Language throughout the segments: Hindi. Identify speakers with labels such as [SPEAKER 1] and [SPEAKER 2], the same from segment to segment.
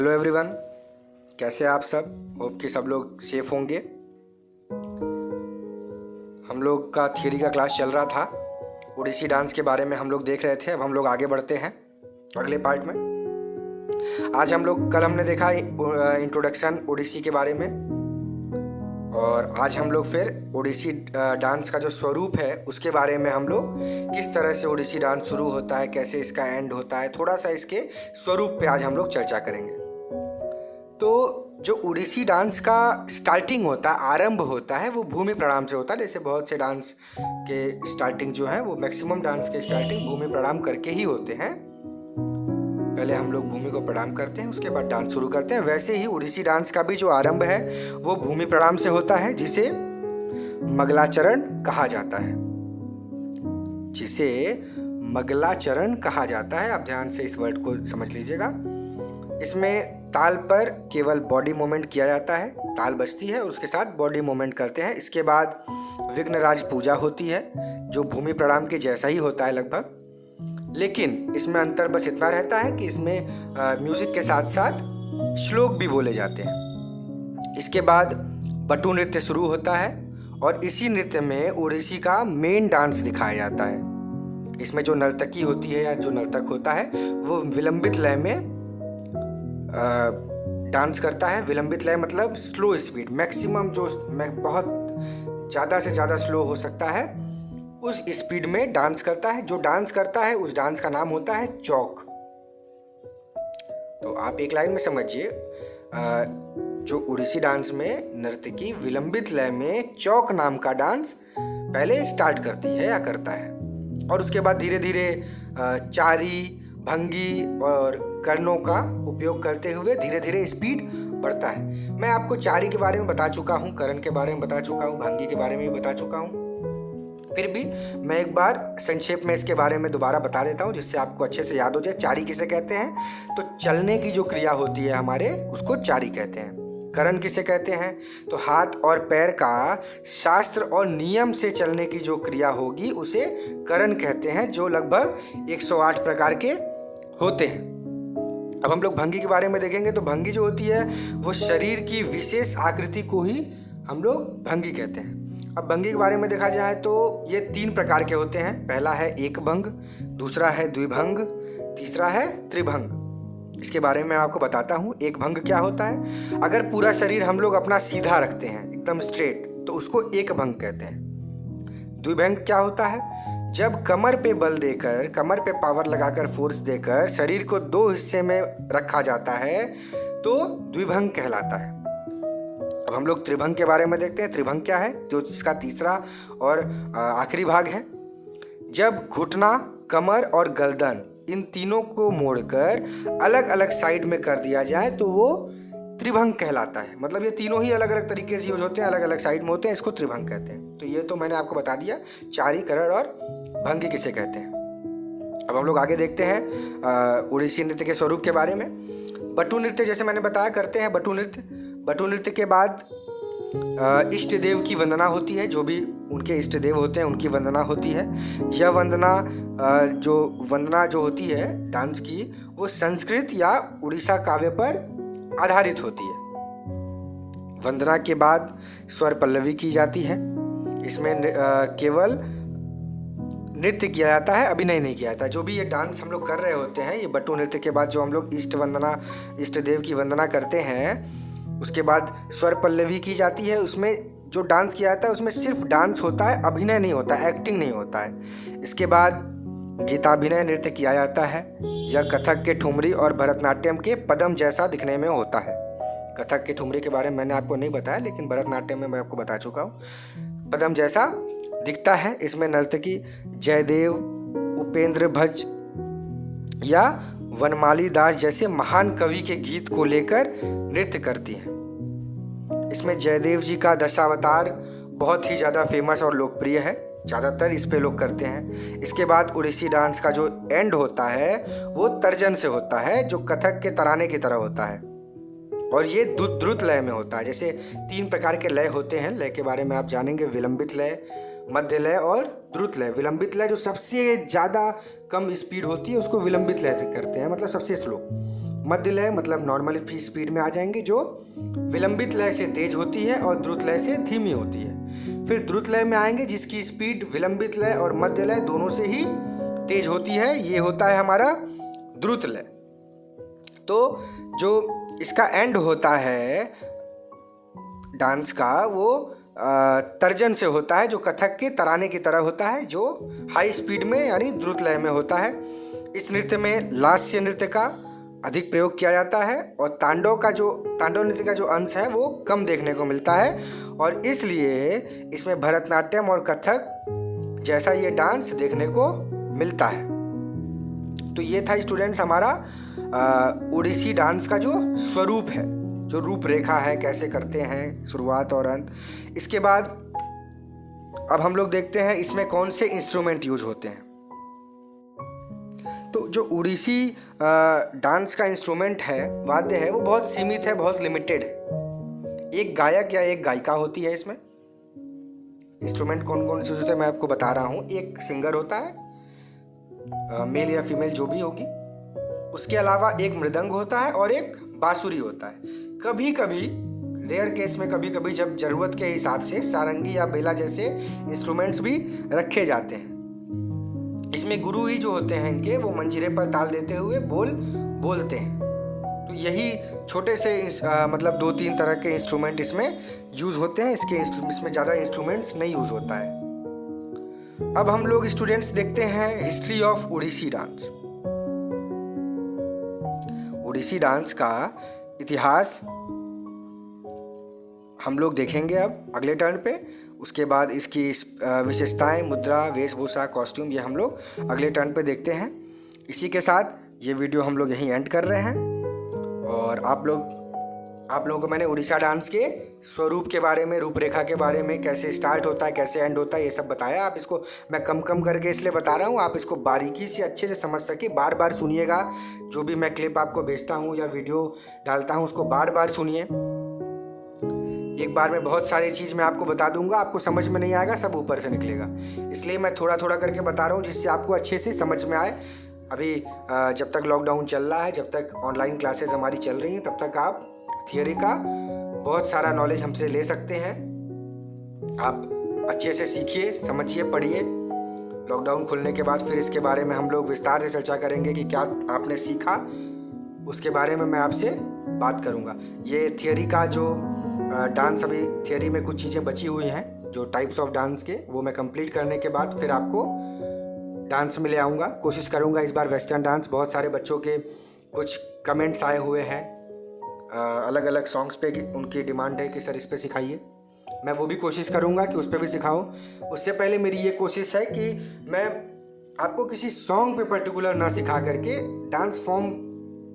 [SPEAKER 1] हेलो एवरीवन, कैसे आप सब। होप कि सब लोग सेफ होंगे। हम लोग का थियरी का क्लास चल रहा था। ओडिसी डांस के बारे में हम लोग देख रहे थे। अब हम लोग आगे बढ़ते हैं अगले पार्ट में। आज हम लोग कल हमने देखा इंट्रोडक्शन ओडिसी के बारे में, और आज हम लोग फिर ओडिसी डांस का जो स्वरूप है उसके बारे में हम लोग किस तरह से ओडिसी डांस शुरू होता है, कैसे इसका एंड होता है, थोड़ा सा इसके स्वरूप पे आज हम लोग चर्चा करेंगे। तो जो ओडिसी डांस का स्टार्टिंग होता है, आरंभ होता है, वो भूमि प्रणाम से होता है। जैसे बहुत से डांस के स्टार्टिंग जो है वो मैक्सिमम डांस के स्टार्टिंग भूमि प्रणाम करके ही होते हैं। पहले हम लोग भूमि को प्रणाम करते हैं, उसके बाद डांस शुरू करते हैं। वैसे ही ओडिसी डांस का भी जो आरंभ है वो भूमि प्रणाम से होता है, जिसे मंगलाचरण कहा जाता है। जिसे मंगलाचरण कहा जाता है। आप ध्यान से इस वर्ड को समझ लीजिएगा। इसमें ताल पर केवल बॉडी मूवमेंट किया जाता है, ताल बजती है और उसके साथ बॉडी मूवमेंट करते हैं। इसके बाद विघ्नराज पूजा होती है, जो भूमि प्रणाम के जैसा ही होता है लगभग, लेकिन इसमें अंतर बस इतना रहता है कि इसमें म्यूजिक के साथ साथ श्लोक भी बोले जाते हैं। इसके बाद बटू नृत्य शुरू होता है, और इसी नृत्य में ओडिसी का मेन डांस दिखाया जाता है। इसमें जो नर्तकी होती है या जो नर्तक होता है वो विलंबित लय में डांस करता है। विलंबित लय मतलब स्लो स्पीड, मैक्सिमम जो बहुत ज़्यादा से ज़्यादा स्लो हो सकता है उस स्पीड में डांस करता है। जो डांस करता है उस डांस का नाम होता है चौक। तो आप एक लाइन में समझिए, जो ओडिसी डांस में नर्तकी विलंबित लय में चौक नाम का डांस पहले स्टार्ट करती है या करता है, और उसके बाद धीरे धीरे चारी, भंगी और कर्णों का उपयोग करते हुए धीरे धीरे स्पीड बढ़ता है। मैं आपको चारी के बारे में बता चुका हूँ, करण के बारे में बता चुका हूँ, भंगी के बारे में भी बता चुका हूँ। फिर भी मैं एक बार संक्षेप में इसके बारे में दोबारा बता देता हूँ, जिससे आपको अच्छे से याद हो जाए। चारी किसे कहते हैं? तो चलने की जो क्रिया होती है हमारे, उसको चारी कहते हैं। करण किसे कहते हैं? तो हाथ और पैर का शास्त्र और नियम से चलने की जो क्रिया होगी उसे करण कहते हैं, जो लगभग 108 प्रकार के होते हैं। अब हम लोग भंगी के बारे में देखेंगे। तो भंगी जो होती है वो शरीर की विशेष आकृति को ही हम लोग भंगी कहते हैं। अब भंगी के बारे में देखा जाए तो ये 3 प्रकार के होते हैं। पहला है एक भंग, दूसरा है द्विभंग, तीसरा है त्रिभंग। इसके बारे में आपको बताता हूँ। एक भंग क्या होता है? अगर पूरा शरीर हम लोग अपना सीधा रखते हैं, एकदम स्ट्रेट, तो उसको एक भंग कहते हैं। द्विभंग क्या होता है? जब कमर पे बल देकर, कमर पे पावर लगाकर, फोर्स देकर शरीर को 2 हिस्से में रखा जाता है तो द्विभंग कहलाता है। अब हम लोग त्रिभंग के बारे में देखते हैं। त्रिभंग क्या है? जो इसका तीसरा और आखिरी भाग है। जब घुटना, कमर और गर्दन इन तीनों को मोड़कर अलग अलग साइड में कर दिया जाए तो वो त्रिभंग कहलाता है। मतलब ये तीनों ही अलग अलग तरीके से यूज होते हैं, अलग अलग साइड में होते हैं, इसको त्रिभंग कहते हैं। तो ये तो मैंने आपको बता दिया चारी, करण और भंगी किसे कहते हैं। अब हम लोग आगे देखते हैं ओडिसी नृत्य के स्वरूप के बारे में। बटू नृत्य जैसे मैंने बताया करते हैं बटू नृत्य। बटू नृत्य के बाद इष्ट देव की वंदना होती है। जो भी उनके इष्ट देव होते हैं उनकी वंदना होती है। यह वंदना जो होती है डांस की, वो संस्कृत या उड़ीसा काव्य पर आधारित होती है। वंदना के बाद स्वर पल्लवी की जाती है। इसमें केवल नृत्य किया जाता है, अभिनय नहीं किया जाता। जो भी ये डांस हम लोग कर रहे होते हैं, ये बटू नृत्य के बाद जो हम लोग इष्ट देव की वंदना करते हैं, उसके बाद स्वर पल्लवी की जाती है। उसमें जो डांस किया जाता है उसमें सिर्फ डांस होता है, अभिनय नहीं होता है, एक्टिंग नहीं होता है। इसके बाद गीताभिनय नृत्य किया जाता है। यह कथक के ठुमरी और भरतनाट्यम के पदम जैसा दिखने में होता है। कथक के ठुमरी के बारे में मैंने आपको नहीं बताया, लेकिन भरतनाट्यम में मैं आपको बता चुका हूँ। पदम जैसा दिखता है। इसमें नर्तकी जयदेव, उपेंद्र भज्ज या वनमाली दास जैसे महान कवि के गीत को लेकर नृत्य करती हैं। इसमें जयदेव जी का दशावतार बहुत ही ज़्यादा फेमस और लोकप्रिय है, ज़्यादातर इस पे लोग करते हैं। इसके बाद ओडिसी डांस का जो एंड होता है वो तर्जन से होता है, जो कथक के तराने की तरह होता है, और ये द्रुत लय में होता है। जैसे 3 प्रकार के लय होते हैं, लय के बारे में आप जानेंगे। विलंबित लय, मध्य लय और द्रुत लय। विलंबित लय जो सबसे ज़्यादा कम स्पीड होती है उसको विलंबित लय करते हैं, मतलब सबसे स्लो। मध्य लय मतलब नॉर्मल स्पीड में आ जाएंगे, जो विलंबित लय से तेज होती है और द्रुत लय से धीमी होती है। फिर द्रुत लय में आएंगे जिसकी स्पीड विलंबित लय और मध्य लय दोनों से ही तेज होती है, ये होता है हमारा द्रुत लय। तो जो इसका एंड होता है डांस का वो तर्जन से होता है, जो कथक के तराने की तरह होता है, जो हाई स्पीड में यानी द्रुत लय में होता है। इस नृत्य में लास्य नृत्य का अधिक प्रयोग किया जाता है और तांडव नृत्य का जो अंश है वो कम देखने को मिलता है, और इसलिए इसमें भरतनाट्यम और कथक जैसा ये डांस देखने को मिलता है। तो ये था स्टूडेंट्स हमारा ओडिसी डांस का जो स्वरूप है, जो रूपरेखा है, कैसे करते हैं शुरुआत और अंत। इसके बाद अब हम लोग देखते हैं इसमें कौन से इंस्ट्रूमेंट यूज होते हैं। तो जो ओडिसी डांस का इंस्ट्रूमेंट है, वाद्य है, वो बहुत सीमित है, बहुत लिमिटेड है। एक गायक या एक गायिका होती है इसमें। इंस्ट्रूमेंट कौन कौन से होते हैं मैं आपको बता रहा हूँ। एक सिंगर होता है, मेल या फीमेल जो भी होगी। उसके अलावा एक मृदंग होता है और एक बांसुरी होता है। कभी कभी रेयर केस में कभी कभी जब ज़रूरत के हिसाब से सारंगी या बेला जैसे इंस्ट्रूमेंट्स भी रखे जाते हैं। इसमें गुरु ही जो होते हैं इनके, वो मंजीरे पर ताल देते हुए बोलते हैं। तो यही छोटे से मतलब 2-3 तरह के इंस्ट्रूमेंट इसमें यूज़ होते हैं। इसमें ज़्यादा इंस्ट्रूमेंट्स नहीं यूज़ होता है। अब हम लोग स्टूडेंट्स देखते हैं history of Odissi dance. Odissi dance का इतिहास हम लोग देखेंगे अब अगले टर्न पे। उसके बाद इसकी विशेषताएं, मुद्रा, वेशभूषा, कॉस्ट्यूम, ये हम लोग अगले टर्न पे देखते हैं। इसी के साथ ये वीडियो हम लोग यहीं एंड कर रहे हैं। और आप लोगों को मैंने उड़ीसा डांस के स्वरूप के बारे में, रूपरेखा के बारे में, कैसे स्टार्ट होता है, कैसे एंड होता है, ये सब बताया। आप इसको मैं कम करके इसलिए बता रहा हूँ, आप इसको बारीकी से अच्छे से समझ सके। बार बार सुनिएगा, जो भी मैं क्लिप आपको भेजता हूँ या वीडियो डालता हूँ उसको बार बार सुनिए। एक बार में बहुत सारी चीज़ मैं आपको बता दूंगा, आपको समझ में नहीं आएगा, सब ऊपर से निकलेगा। इसलिए मैं थोड़ा थोड़ा करके बता रहा हूँ जिससे आपको अच्छे से समझ में आए। अभी जब तक लॉकडाउन चल रहा है, जब तक ऑनलाइन क्लासेस हमारी चल रही हैं, तब तक आप थियोरी का बहुत सारा नॉलेज हमसे ले सकते हैं। आप अच्छे से सीखिए, समझिए, पढ़िए। लॉकडाउन खुलने के बाद फिर इसके बारे में हम लोग विस्तार से चर्चा करेंगे कि क्या आपने सीखा, उसके बारे में मैं आपसे बात करूंगा। ये थियोरी का जो डांस, अभी थियोरी में कुछ चीज़ें बची हुई हैं जो टाइप्स ऑफ डांस के, वो मैं कंप्लीट करने के बाद फिर आपको डांस में ले आऊँगा। कोशिश करूँगा इस बार वेस्टर्न डांस। बहुत सारे बच्चों के कुछ कमेंट्स आए हुए हैं अलग अलग सॉन्ग्स पे, उनकी डिमांड है कि सर इस पे सिखाइए। मैं वो भी कोशिश करूँगा कि उस पर भी सिखाऊँ। उससे पहले मेरी ये कोशिश है कि मैं आपको किसी सॉन्ग पे पर्टिकुलर ना सिखा करके डांस फॉर्म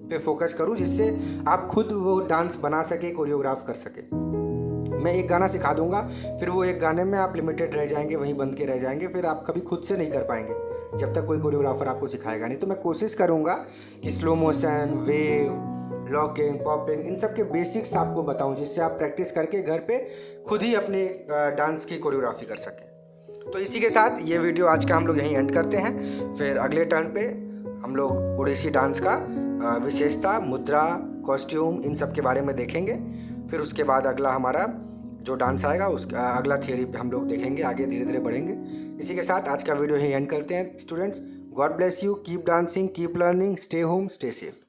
[SPEAKER 1] पे फोकस करूँ, जिससे आप खुद वो डांस बना सके, कोरियोग्राफ कर सके। मैं एक गाना सिखा दूंगा, फिर वो एक गाने में आप लिमिटेड रह जाएंगे, वहीं बंद के रह जाएंगे, फिर आप कभी खुद से नहीं कर पाएंगे जब तक कोई कोरियोग्राफर आपको सिखाएगा नहीं। तो मैं कोशिश करूंगा कि slow motion, wave, locking, popping, इन सब के बेसिक्स आपको बताऊं, जिससे आप प्रैक्टिस करके घर पे खुद ही अपने डांस की कोरियोग्राफी कर सकें। तो इसी के साथ ये वीडियो आज का हम लोग यहीं एंड करते हैं। फिर अगले टर्न पे हम लोग ओडिसी डांस का विशेषता, मुद्रा, कॉस्ट्यूम, इन सब के बारे में देखेंगे। फिर उसके बाद अगला हमारा जो डांस आएगा उसका अगला थियरी पे हम लोग देखेंगे, आगे धीरे धीरे बढ़ेंगे। इसी के साथ आज का वीडियो यहीं एंड करते हैं students. God bless you, keep dancing, keep learning, stay home, stay safe.